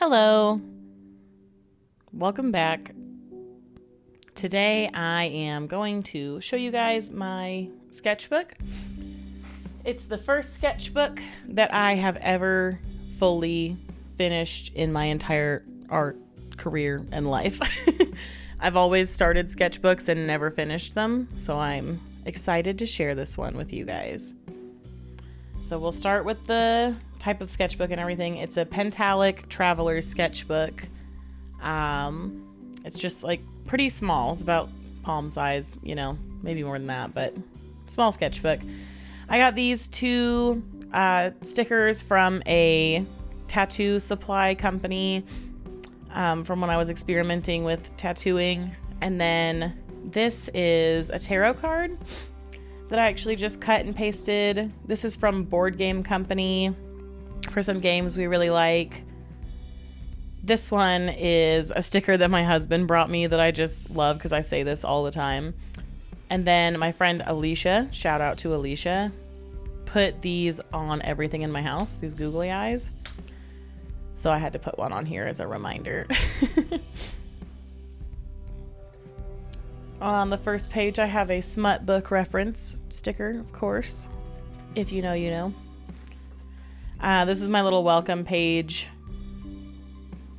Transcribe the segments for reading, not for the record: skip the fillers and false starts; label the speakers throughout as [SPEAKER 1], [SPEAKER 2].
[SPEAKER 1] Hello. Welcome back. Today I am going to show you guys my sketchbook. It's the first sketchbook that I have ever fully finished in my entire art career and life. I've always started sketchbooks and never finished them, so I'm excited to share this one with you guys. So we'll start with the type of sketchbook and everything. It's a Pentalic Traveler's sketchbook. It's just like pretty small. It's about palm size, maybe more than that, but small sketchbook. I got these two stickers from a tattoo supply company from when I was experimenting with tattooing. And then this is a tarot card that I actually just cut and pasted. This is from Board Game Company for some games we really like. This one is a sticker that my husband brought me that I just love because I say this all the time. And then my friend Alicia, shout out to Alicia, put these on everything in my house, these googly eyes. So I had to put one on here as a reminder. On the first page, I have a smut book reference sticker, of course. If you know, you know. This is my little welcome page.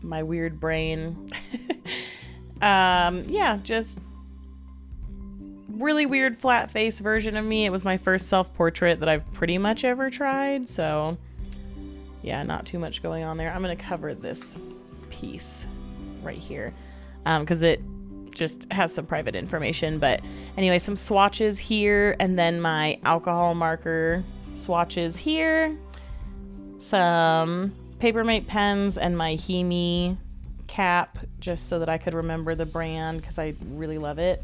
[SPEAKER 1] My weird brain. Just really weird flat face version of me. It was my first self-portrait that I've pretty much ever tried. So, yeah, not too much going on there. I'm going to cover this piece right here because it just has some private information. But anyway, some swatches here, and then my alcohol marker swatches here, some Papermate pens, and my Hemi cap, just so that I could remember the brand because I really love it.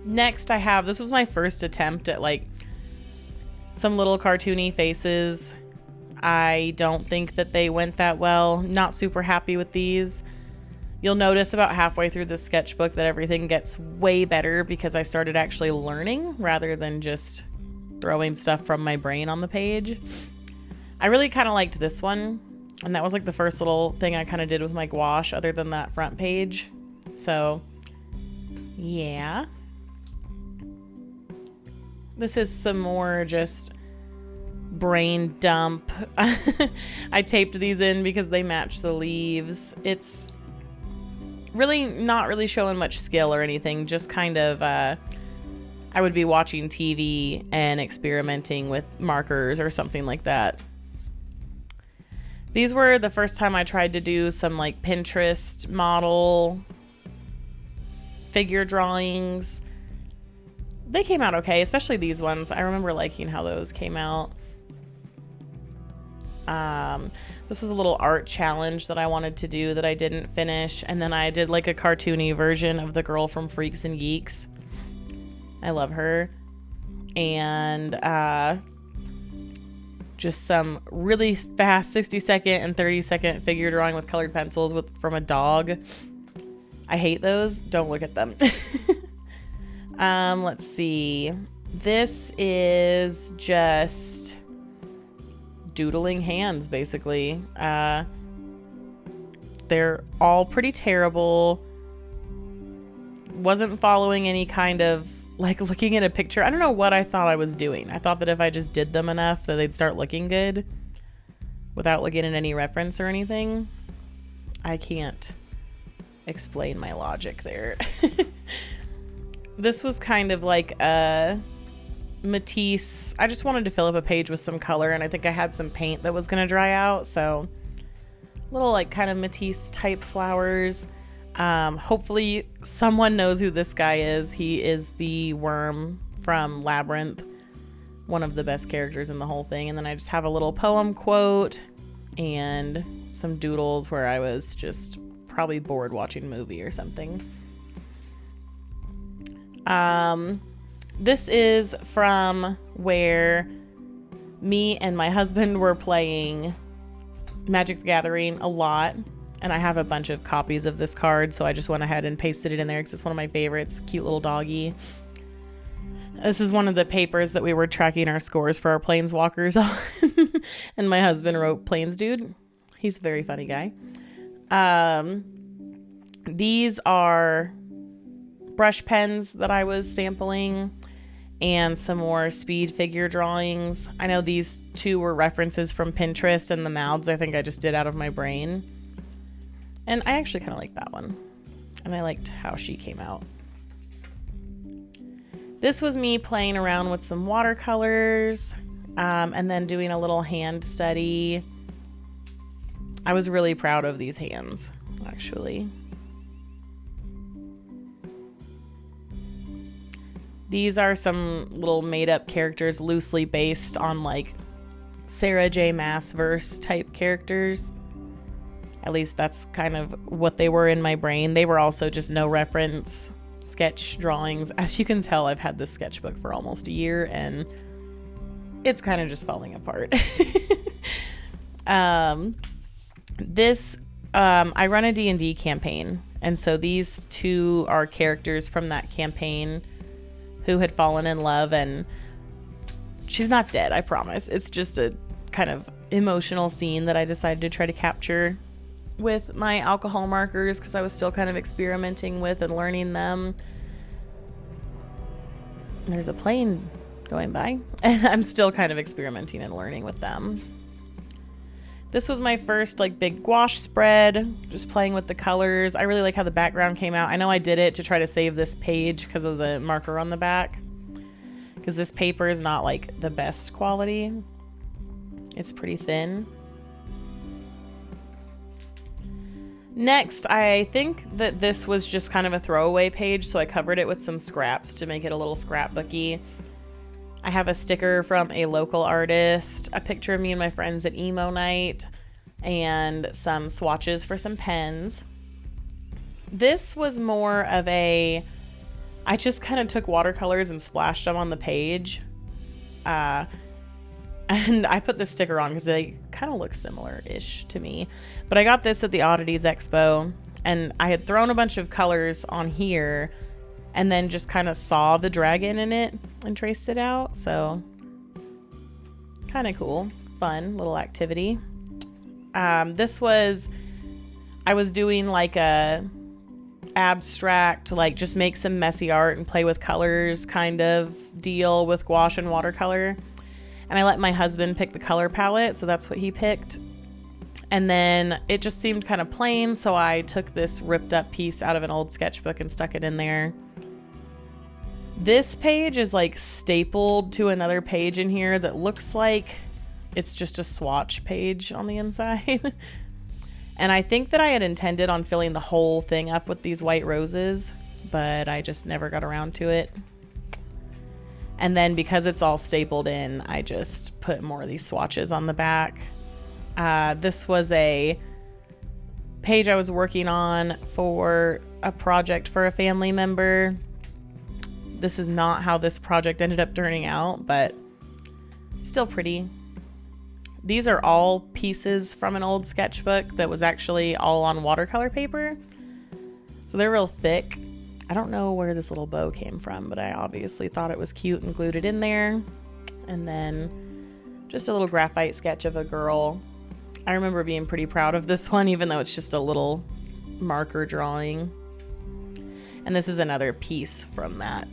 [SPEAKER 1] Next I have, this was my first attempt at like some little cartoony faces. I don't think that they went that well. Not super happy with these. You'll notice about halfway through the sketchbook that everything gets way better because I started actually learning rather than just throwing stuff from my brain on the page. I really kind of liked this one, and that was like the first little thing I kind of did with my gouache other than that front page. So, yeah. This is some more just brain dump. I taped these in because they match the leaves. It's really not really showing much skill or anything, just kind of I would be watching TV and experimenting with markers or something like that. These were the first time I tried to do some like Pinterest model figure drawings. They came out okay, especially these ones. I remember liking how those came out. This was a little art challenge that I wanted to do that I didn't finish. And then I did like a cartoony version of the girl from Freaks and Geeks. I love her. And just some really fast 60-second and 30-second figure drawing with colored pencils from a dog. I hate those. Don't look at them. Let's see. This is just doodling hands, basically. They're all pretty terrible. Wasn't following any kind of like looking at a picture. I don't know what I thought I was doing. I thought that if I just did them enough that they'd start looking good without looking at any reference or anything. I can't explain my logic there. This was kind of like a Matisse. I just wanted to fill up a page with some color, and I think I had some paint that was going to dry out, so little like kind of Matisse type flowers. Hopefully someone knows who this guy is. He is the worm from Labyrinth, one of the best characters in the whole thing. And then I just have a little poem quote and some doodles where I was just probably bored watching a movie or something. This is from where me and my husband were playing Magic the Gathering a lot, and I have a bunch of copies of this card, so I just went ahead and pasted it in there because it's one of my favorites. Cute little doggy. This is one of the papers that we were tracking our scores for our planeswalkers on. And my husband wrote Plains Dude. He's a very funny guy. These are brush pens that I was sampling and some more speed figure drawings. I know these two were references from Pinterest, and the mouths I think I just did out of my brain. And I actually kind of like that one. And I liked how she came out. This was me playing around with some watercolors, and then doing a little hand study. I was really proud of these hands, actually. These are some little made-up characters loosely based on like Sarah J. Maas verse type characters. At least that's kind of what they were in my brain. They were also just no reference sketch drawings. As you can tell, I've had this sketchbook for almost a year and it's kind of just falling apart. I run a D&D campaign, and so these two are characters from that campaign who had fallen in love, and she's not dead, I promise. It's just a kind of emotional scene that I decided to try to capture with my alcohol markers because I was still kind of experimenting with and learning them. There's a plane going by, and I'm still kind of experimenting and learning with them. This was my first like big gouache spread, just playing with the colors. I really like how the background came out. I know I did it to try to save this page because of the marker on the back, because this paper is not like the best quality. It's pretty thin. Next, I think that this was just kind of a throwaway page, so I covered it with some scraps to make it a little scrapbooky. I have a sticker from a local artist, a picture of me and my friends at emo night, and some swatches for some pens. This was more of I just kind of took watercolors and splashed them on the page. And I put this sticker on because they kind of look similar-ish to me. But I got this at the Oddities Expo, and I had thrown a bunch of colors on here and then just kind of saw the dragon in it and traced it out. So kind of cool, fun little activity. I was doing like a abstract, like just make some messy art and play with colors kind of deal with gouache and watercolor. And I let my husband pick the color palette, so that's what he picked. And then it just seemed kind of plain, so I took this ripped up piece out of an old sketchbook and stuck it in there. This page is like stapled to another page in here that looks like it's just a swatch page on the inside. And I think that I had intended on filling the whole thing up with these white roses, but I just never got around to it. And then because it's all stapled in, I just put more of these swatches on the back. This was a page I was working on for a project for a family member. This is not how this project ended up turning out, but still pretty. These are all pieces from an old sketchbook that was actually all on watercolor paper. So they're real thick. I don't know where this little bow came from, but I obviously thought it was cute and glued it in there. And then just a little graphite sketch of a girl. I remember being pretty proud of this one, even though it's just a little marker drawing. And this is another piece from that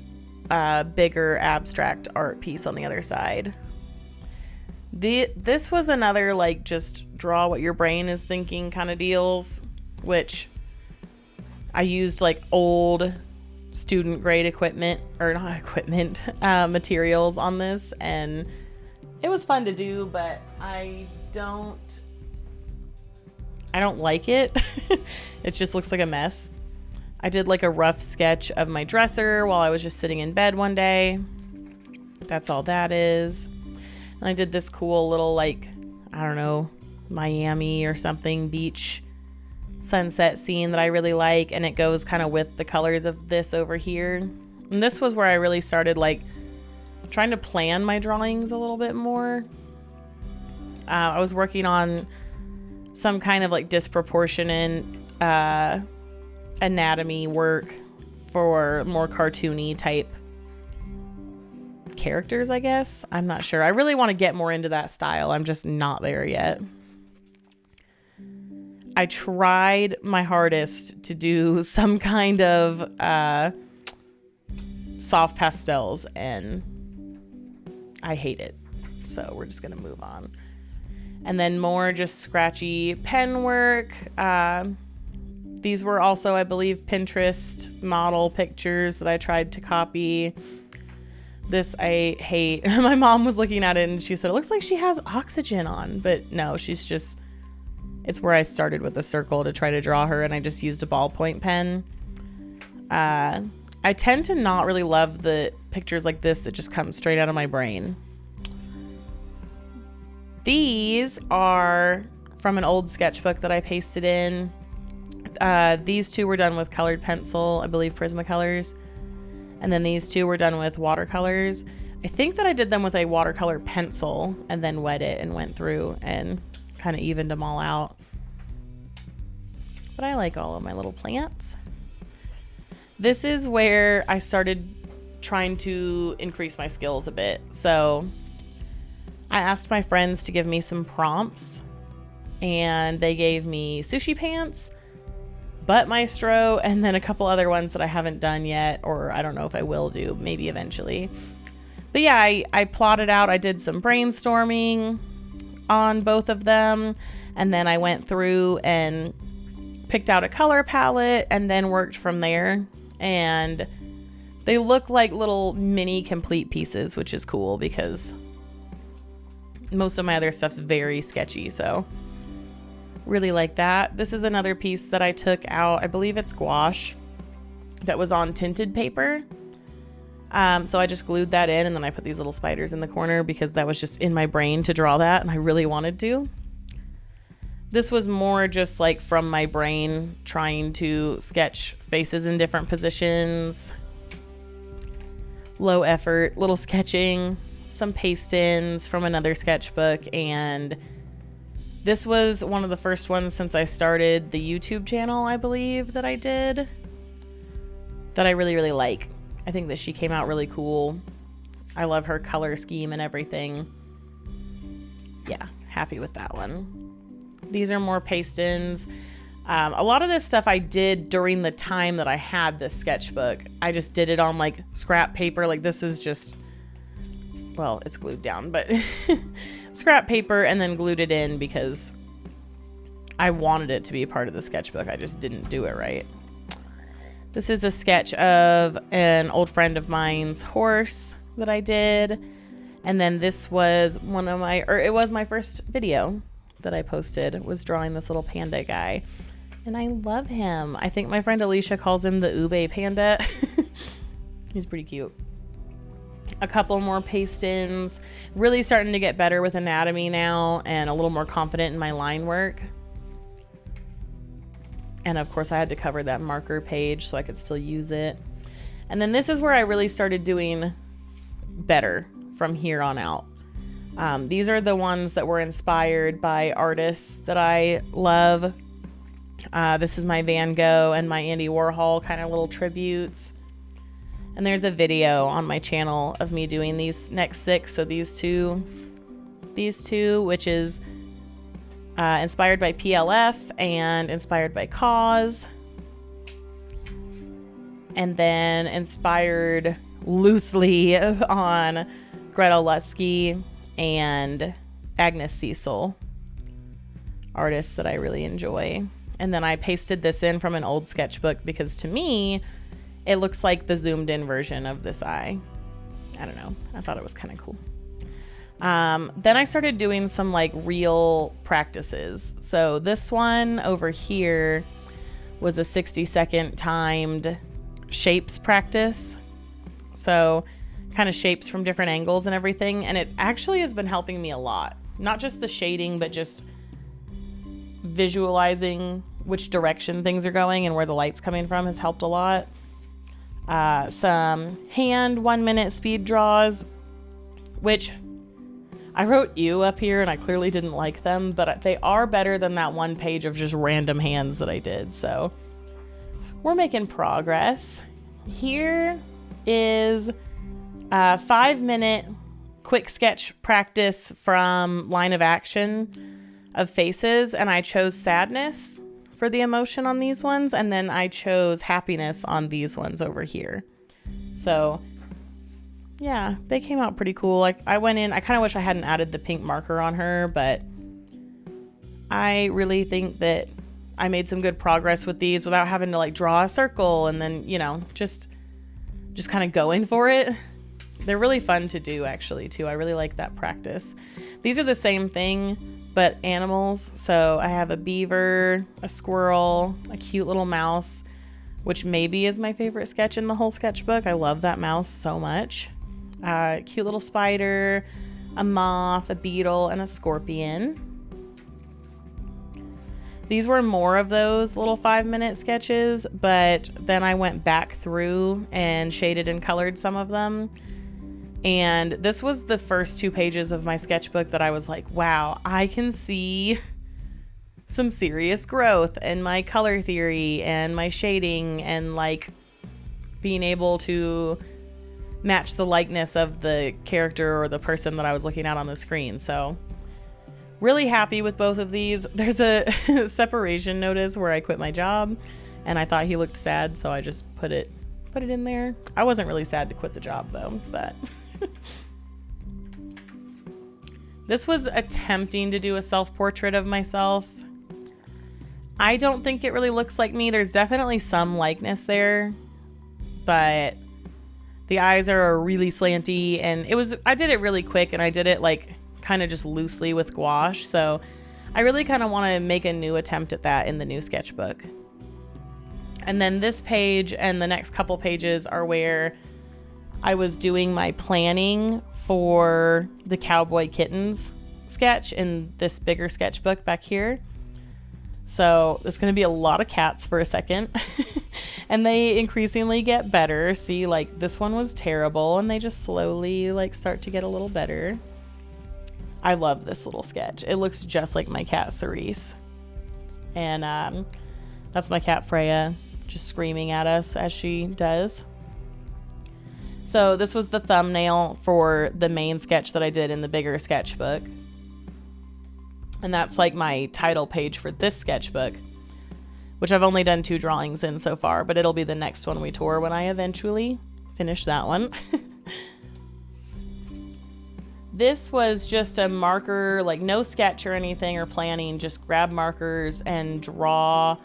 [SPEAKER 1] bigger abstract art piece on the other side. This was another like just draw what your brain is thinking kind of deals, which I used like old student grade equipment, or not equipment, materials on this, and it was fun to do, but I don't like it. It just looks like a mess. I did like a rough sketch of my dresser while I was just sitting in bed one day. That's all that is. And I did this cool little like, I don't know, Miami or something beach sunset scene that I really like, and it goes kind of with the colors of this over here. And this was where I really started like trying to plan my drawings a little bit more. I was working on some kind of like disproportionate anatomy work for more cartoony type characters, I guess. I'm not sure. I really want to get more into that style. I'm just not there yet. I tried my hardest to do some kind of soft pastels, and I hate it. So we're just going to move on. And then more just scratchy pen work. These were also, I believe, Pinterest model pictures that I tried to copy. This I hate. My mom was looking at it and she said, it looks like she has oxygen on. But no, it's where I started with the circle to try to draw her, and I just used a ballpoint pen. I tend to not really love the pictures like this that just come straight out of my brain. These are from an old sketchbook that I pasted in. These two were done with colored pencil, I believe Prismacolors. And then these two were done with watercolors. I think that I did them with a watercolor pencil and then wet it and went through and kind of evened them all out. But I like all of my little plants. This is where I started trying to increase my skills a bit. So I asked my friends to give me some prompts, and they gave me sushi pants, butt maestro, and then a couple other ones that I haven't done yet, or I don't know if I will do, maybe eventually. But yeah, I plotted out, I did some brainstorming on both of them, and then I went through and picked out a color palette and then worked from there. And they look like little mini complete pieces, which is cool because most of my other stuff's very sketchy, so really like that. This is another piece that I took out, I believe it's gouache, that was on tinted paper. So I just glued that in, and then I put these little spiders in the corner because that was just in my brain to draw that, and I really wanted to. This was more just like from my brain trying to sketch faces in different positions. Low effort, little sketching, some paste-ins from another sketchbook, and this was one of the first ones since I started the YouTube channel, I believe, that I did, that I really, really like. I think that she came out really cool. I love her color scheme and everything. Yeah, happy with that one. These are more paste-ins. A lot of this stuff I did during the time that I had this sketchbook. I just did it on like scrap paper. Like this is just, well, it's glued down, but scrap paper, and then glued it in because I wanted it to be a part of the sketchbook. I just didn't do it right. This is a sketch of an old friend of mine's horse that I did. And then this was it was my first video that I posted, was drawing this little panda guy. And I love him. I think my friend Alicia calls him the ube panda. He's pretty cute. A couple more paste-ins. Really starting to get better with anatomy now and a little more confident in my line work. And of course I had to cover that marker page so I could still use it. And then this is where I really started doing better from here on out. These are the ones that were inspired by artists that I love. This is my Van Gogh and my Andy Warhol kind of little tributes. And there's a video on my channel of me doing these next 6. So these two, which is inspired by PLF and inspired by Cause. And then inspired loosely on Gretel Lusky and Agnes Cecil, artists that I really enjoy. And then I pasted this in from an old sketchbook because to me, it looks like the zoomed in version of this eye. I don't know. I thought it was kind of cool. Then I started doing some like real practices. So this one over here was a 60-second timed shapes practice. So kind of shapes from different angles and everything. And it actually has been helping me a lot. Not just the shading, but just visualizing which direction things are going and where the light's coming from has helped a lot. Some hand 1-minute speed draws, which I wrote "ew" up here and I clearly didn't like them, but they are better than that one page of just random hands that I did. So we're making progress. Here is 5-minute quick sketch practice from line of action of faces, and I chose sadness for the emotion on these ones, and then I chose happiness on these ones over here. So yeah, they came out pretty cool. Like, I went in, I kind of wish I hadn't added the pink marker on her, but I really think that I made some good progress with these without having to like draw a circle and then, you know, just kind of going for it. They're really fun to do, actually, too. I really like that practice. These are the same thing, but animals. So I have a beaver, a squirrel, a cute little mouse, which maybe is my favorite sketch in the whole sketchbook. I love that mouse so much. Cute little spider, a moth, a beetle, and a scorpion. These were more of those little 5-minute sketches, but then I went back through and shaded and colored some of them. And this was the first 2 pages of my sketchbook that I was like, wow, I can see some serious growth in my color theory and my shading and like being able to match the likeness of the character or the person that I was looking at on the screen. So really happy with both of these. There's a separation notice where I quit my job and I thought he looked sad, so I just put it in there. I wasn't really sad to quit the job though, but this was attempting to do a self-portrait of myself. I don't think it really looks like me. There's definitely some likeness there, but the eyes are really slanty, and I did it really quick, and I did it like kind of just loosely with gouache. So I really kind of want to make a new attempt at that in the new sketchbook. And then this page and the next couple pages are where I was doing my planning for the cowboy kittens sketch in this bigger sketchbook back here. So there's going to be a lot of cats for a second. And they increasingly get better. See, like this one was terrible and they just slowly like start to get a little better. I love this little sketch. It looks just like my cat Cerise. And that's my cat Freya, just screaming at us as she does. So this was the thumbnail for the main sketch that I did in the bigger sketchbook. And that's like my title page for this sketchbook, which I've only done 2 drawings in so far, but it'll be the next one we tour when I eventually finish that one. This was just a marker, like no sketch or anything or planning, just grab markers and draw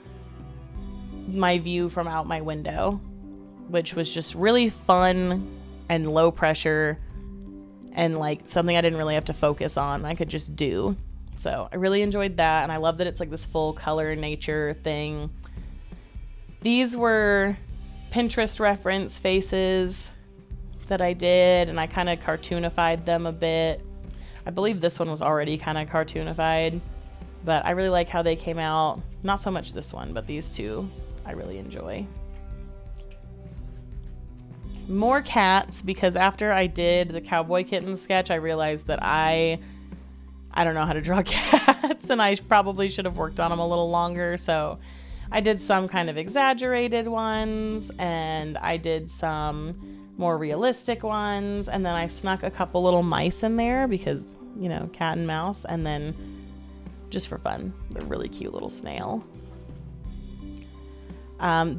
[SPEAKER 1] my view from out my window, which was just really fun and low pressure and like something I didn't really have to focus on. I could just do. So I really enjoyed that, and I love that it's like this full color nature thing. These were Pinterest reference faces that I did, and I kind of cartoonified them a bit. I believe this one was already kind of cartoonified, but I really like how they came out. Not so much this one, but these 2 I really enjoy. More cats, because after I did the cowboy kitten sketch, I realized that I don't know how to draw cats, and I probably should have worked on them a little longer. So I did some kind of exaggerated ones, and I did some more realistic ones, and then I snuck a couple little mice in there because, you know, cat and mouse, and then just for fun, they're really cute little snail.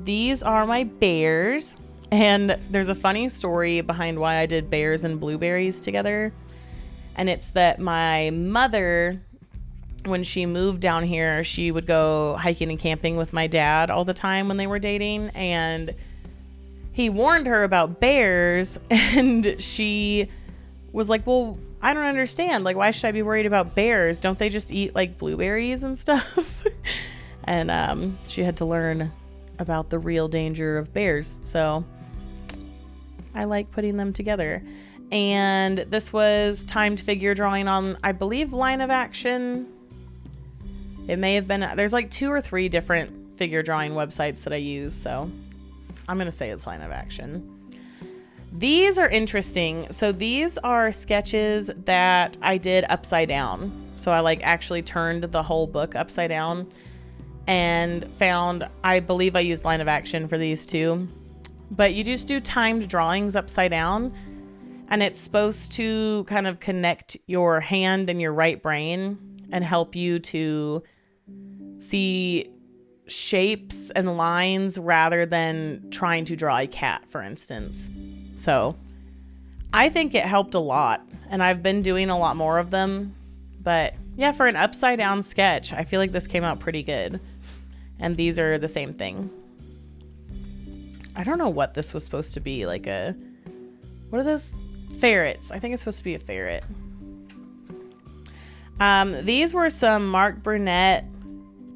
[SPEAKER 1] These are my bears, and there's a funny story behind why I did bears and blueberries together. And it's that my mother, when she moved down here, she would go hiking and camping with my dad all the time when they were dating. And he warned her about bears, and she was like, well, I don't understand. Like, why should I be worried about bears? Don't they just eat like blueberries and stuff? And she had to learn about the real danger of bears. So I like putting them together. And this was timed figure drawing on, I believe, line of action. It may have been, there's like 2 or 3 different figure drawing websites that I use, so I'm going to say it's line of action. These are interesting. So these are sketches that I did upside down. So I like actually turned the whole book upside down and found, I believe I used line of action for these too, but you just do timed drawings upside down. And it's supposed to kind of connect your hand and your right brain and help you to see shapes and lines rather than trying to draw a cat, for instance. So I think it helped a lot, and I've been doing a lot more of them. But yeah, for an upside down sketch, I feel like this came out pretty good. And these are the same thing. I don't know what this was supposed to be, like a, what are those? Ferrets. I think it's supposed to be a ferret. These were some Mark Burnett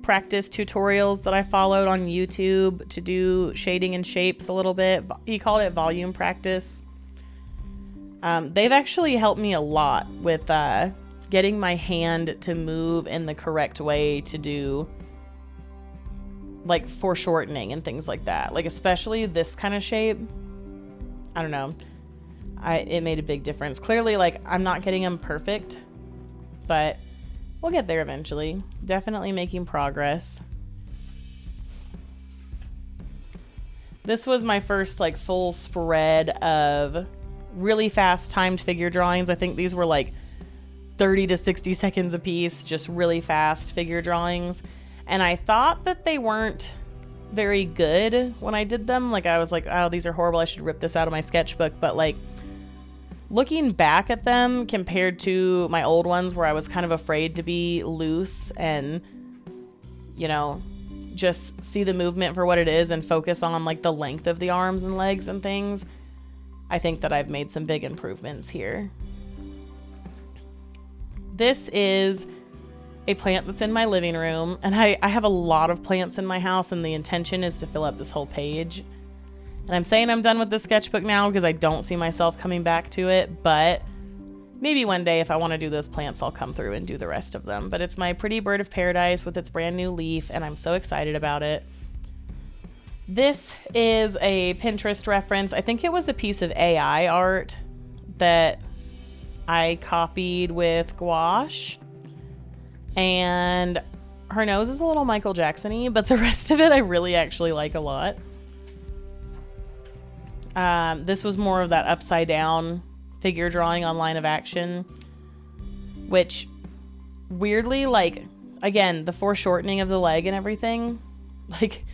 [SPEAKER 1] practice tutorials that I followed on YouTube to do shading and shapes a little bit. He called it volume practice. They've actually helped me a lot with getting my hand to move in the correct way to do like foreshortening and things like that. Like especially this kind of shape. I don't know. It made a big difference. Clearly, like, I'm not getting them perfect, but we'll get there eventually. Definitely making progress. This was my first like full spread of really fast timed figure drawings. I think these were like 30 to 60 seconds a piece, just really fast figure drawings. And I thought that they weren't very good when I did them. Like I was like, oh, these are horrible. I should rip this out of my sketchbook. But like looking back at them compared to my old ones where I was kind of afraid to be loose and, you know, just see the movement for what it is and focus on like the length of the arms and legs and things, I think that I've made some big improvements here. This is a plant that's in my living room, and I have a lot of plants in my house, and the intention is to fill up this whole page. And I'm saying I'm done with the sketchbook now because I don't see myself coming back to it, but maybe one day if I want to do those plants, I'll come through and do the rest of them. But it's my pretty bird of paradise with its brand new leaf, and I'm so excited about it. This is a Pinterest reference. I think it was a piece of AI art that I copied with gouache. And her nose is a little Michael Jackson-y, but the rest of it I really actually like a lot. This was more of that upside down figure drawing on line of action, which weirdly, like, again, the foreshortening of the leg and everything, like,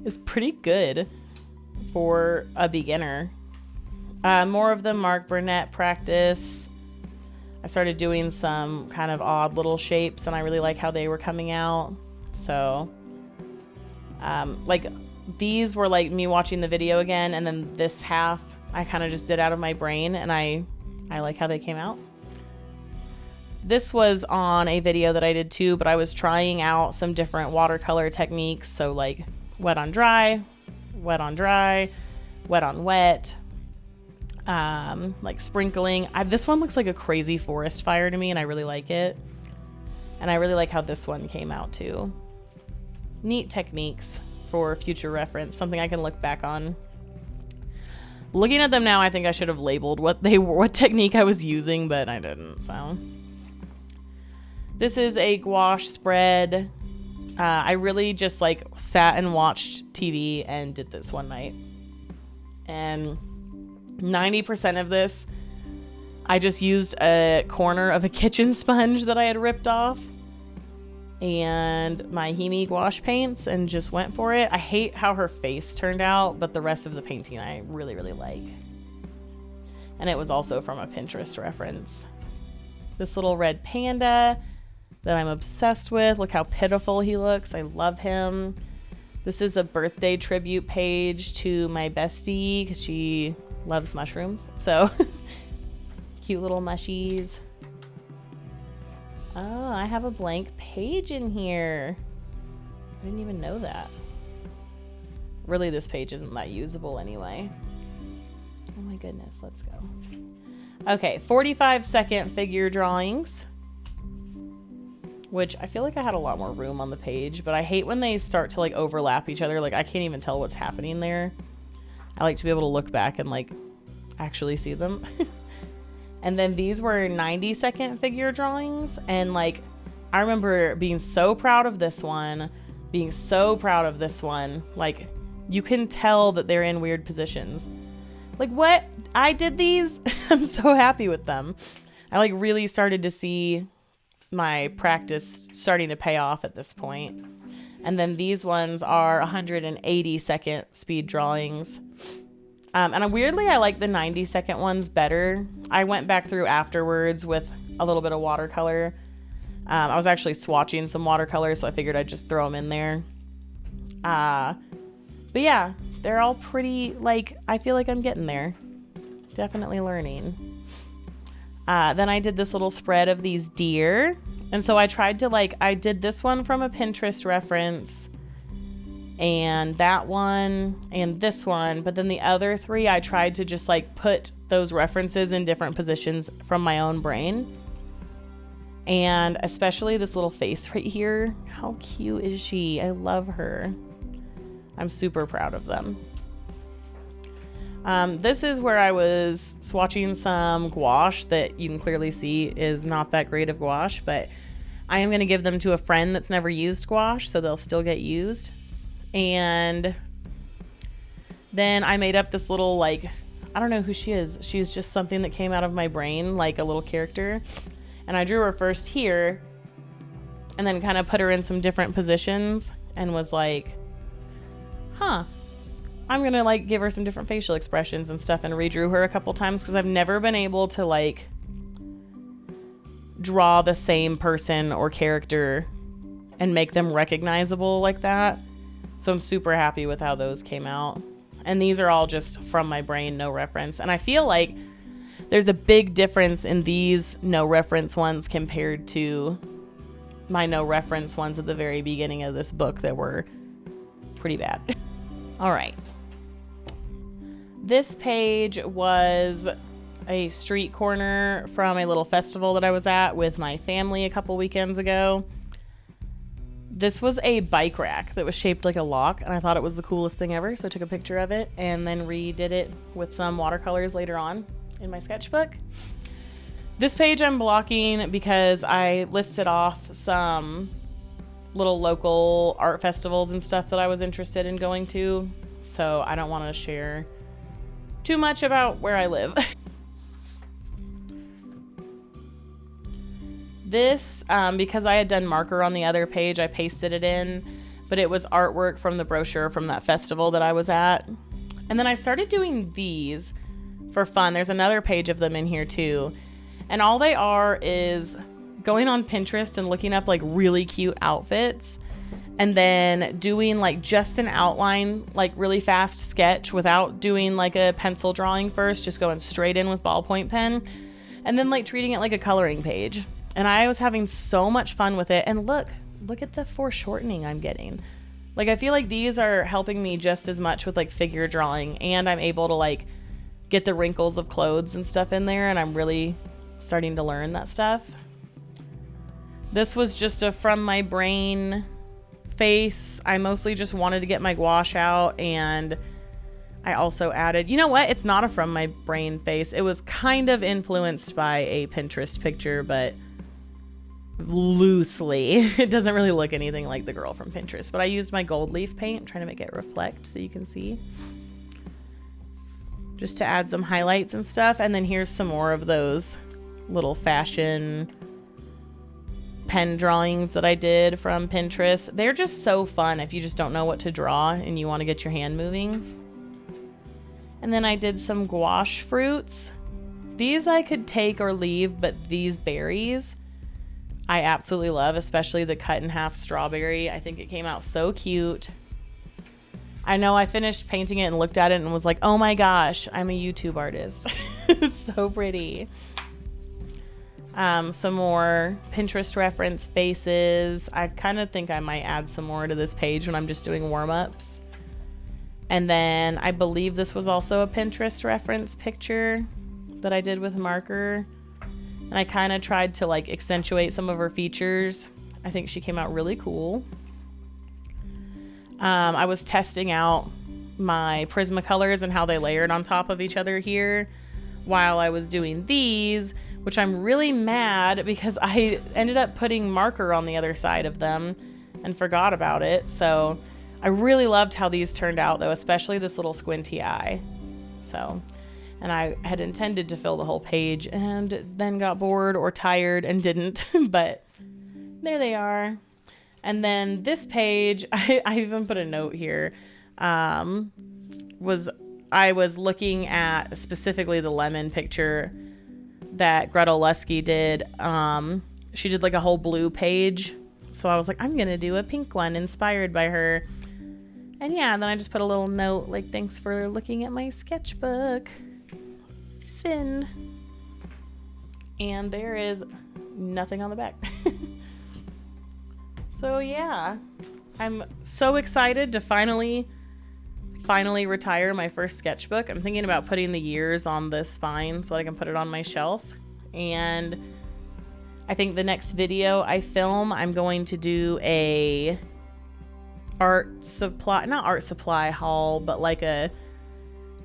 [SPEAKER 1] is pretty good for a beginner. More of the Mark Burnett practice. I started doing some kind of odd little shapes, and I really like how they were coming out. So, like, these were like me watching the video again, and then this half I kind of just did out of my brain, and I like how they came out. This was on a video that I did too, but I was trying out some different watercolor techniques. So like wet on dry, wet on dry, wet on wet, like sprinkling. This one looks like a crazy forest fire to me, and I really like it. And I really like how this one came out too. Neat techniques for future reference, something I can look back on. Looking at them now, I think I should have labeled what technique I was using, but I didn't. So this is a gouache spread. I really just like sat and watched TV and did this one night. And 90% of this, I just used a corner of a kitchen sponge that I had ripped off and my Himi gouache paints and just went for it. I hate how her face turned out, but the rest of the painting I really, really like. And it was also from a Pinterest reference. This little red panda that I'm obsessed with. Look how pitiful he looks. I love him. This is a birthday tribute page to my bestie because she loves mushrooms. So cute little mushies. Oh, I have a blank page in here. I didn't even know that. Really, this page isn't that usable anyway. Oh my goodness, let's go. Okay, 45-second figure drawings, which I feel like I had a lot more room on the page, but I hate when they start to like overlap each other. Like I can't even tell what's happening there. I like to be able to look back and like actually see them. And then these were 90-second figure drawings. And like, I remember being so proud of this one, Like, you can tell that they're in weird positions. Like, what? I did these? I'm so happy with them. I like really started to see my practice starting to pay off at this point. And then these ones are 180-second speed drawings. And weirdly, I like the 90-second ones better. I went back through afterwards with a little bit of watercolor. I was actually swatching some watercolors, so I figured I'd just throw them in there. But yeah, they're all pretty, like, I feel like I'm getting there. Definitely learning. Then I did this little spread of these deer. And so I tried to, like, I did this one from a Pinterest reference, and that one, and this one. But then the other three, I tried to just, like, put those references in different positions from my own brain. And especially this little face right here. How cute is she? I love her. I'm super proud of them. This is where I was swatching some gouache that you can clearly see is not that great of gouache, but I am going to give them to a friend that's never used gouache, so they'll still get used. And then I made up this little, like, I don't know who she is. She's just something that came out of my brain, like a little character. And I drew her first here and then kind of put her in some different positions and was like, huh, I'm going to, like, give her some different facial expressions and stuff, and redrew her a couple times because I've never been able to, like, draw the same person or character and make them recognizable like that. So I'm super happy with how those came out. And these are all just from my brain, no reference. And I feel like there's a big difference in these no reference ones compared to my no reference ones at the very beginning of this book that were pretty bad. All right. This page was a street corner from a little festival that I was at with my family a couple weekends ago. This was a bike rack that was shaped like a lock, and I thought it was the coolest thing ever, so I took a picture of it and then redid it with some watercolors later on in my sketchbook. This page I'm blocking because I listed off some little local art festivals and stuff that I was interested in going to, so I don't want to share too much about where I live. This, because I had done marker on the other page, I pasted it in, but it was artwork from the brochure from that festival that I was at. And then I started doing these for fun. There's another page of them in here too. And all they are is going on Pinterest and looking up, like, really cute outfits, and then doing, like, just an outline, like, really fast sketch without doing, like, a pencil drawing first, just going straight in with ballpoint pen, and then, like, treating it like a coloring page. And I was having so much fun with it. And look at the foreshortening I'm getting. Like, I feel like these are helping me just as much with, like, figure drawing, and I'm able to, like, get the wrinkles of clothes and stuff in there, and I'm really starting to learn that stuff. This was just a from my brain face. I mostly just wanted to get my gouache out, and I also added, you know what? It's not a from my brain face. It was kind of influenced by a Pinterest picture, but loosely. It doesn't really look anything like the girl from Pinterest, but I used my gold leaf paint, trying to make it reflect so you can see, just to add some highlights and stuff. And then here's some more of those little fashion pen drawings that I did from Pinterest. They're just so fun if you just don't know what to draw and you want to get your hand moving. And then I did some gouache fruits. These I could take or leave, but these berries I absolutely love, especially the cut in half strawberry. I think it came out so cute. I know I finished painting it and looked at it and was like, oh my gosh, I'm a YouTube artist. It's so pretty. Some more Pinterest reference faces. I kind of think I might add some more to this page when I'm just doing warm-ups. And then I believe this was also a Pinterest reference picture that I did with marker. And I kind of tried to, like, accentuate some of her features. I think she came out really cool. I was testing out my Prismacolors and how they layered on top of each other here while I was doing these, which I'm really mad because I ended up putting marker on the other side of them and forgot about it. So I really loved how these turned out, though, especially this little squinty eye. So and I had intended to fill the whole page and then got bored or tired and didn't, but there they are. And then this page, I even put a note here, I was looking at specifically the lemon picture that Gretel Lusky did. She did like a whole blue page. So I was like, I'm going to do a pink one inspired by her. And yeah, then I just put a little note like, thanks for looking at my sketchbook, Finn. And there is nothing on the back. So yeah, I'm so excited to finally retire my first sketchbook. I'm thinking about putting the years on the spine so that I can put it on my shelf. And I think the next video I film, I'm going to do a not art supply haul, but like a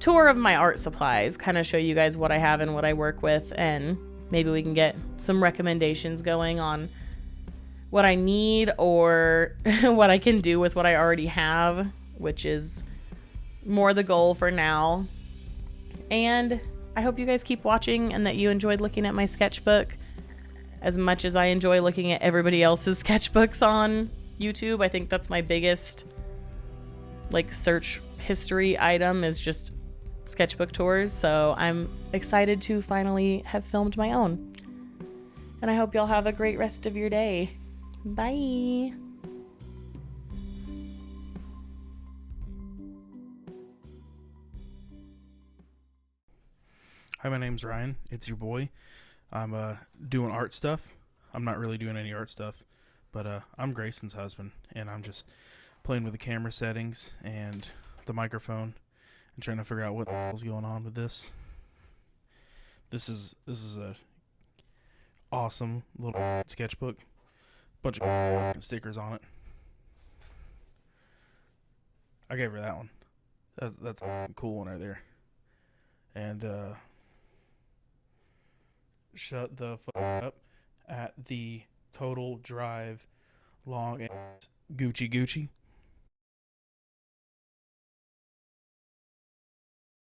[SPEAKER 1] tour of my art supplies, kind of show you guys what I have and what I work with, and maybe we can get some recommendations going on what I need or what I can do with what I already have, which is more the goal for now. And I hope you guys keep watching and that you enjoyed looking at my sketchbook as much as I enjoy looking at everybody else's sketchbooks on YouTube. I think that's my biggest like search history item, is just sketchbook tours. So I'm excited to finally have filmed my own. And I hope y'all have a great rest of your day. Bye.
[SPEAKER 2] Hi, my name's Ryan. It's your boy. I'm doing art stuff. I'm not really doing any art stuff, but I'm Grayson's husband, and I'm just playing with the camera settings and the microphone and trying to figure out what the hell's going on with this. This is a awesome little sketchbook. Bunch of stickers on it. I gave her that one. That's a cool one right there. And shut the fuck up at the total drive long Gucci.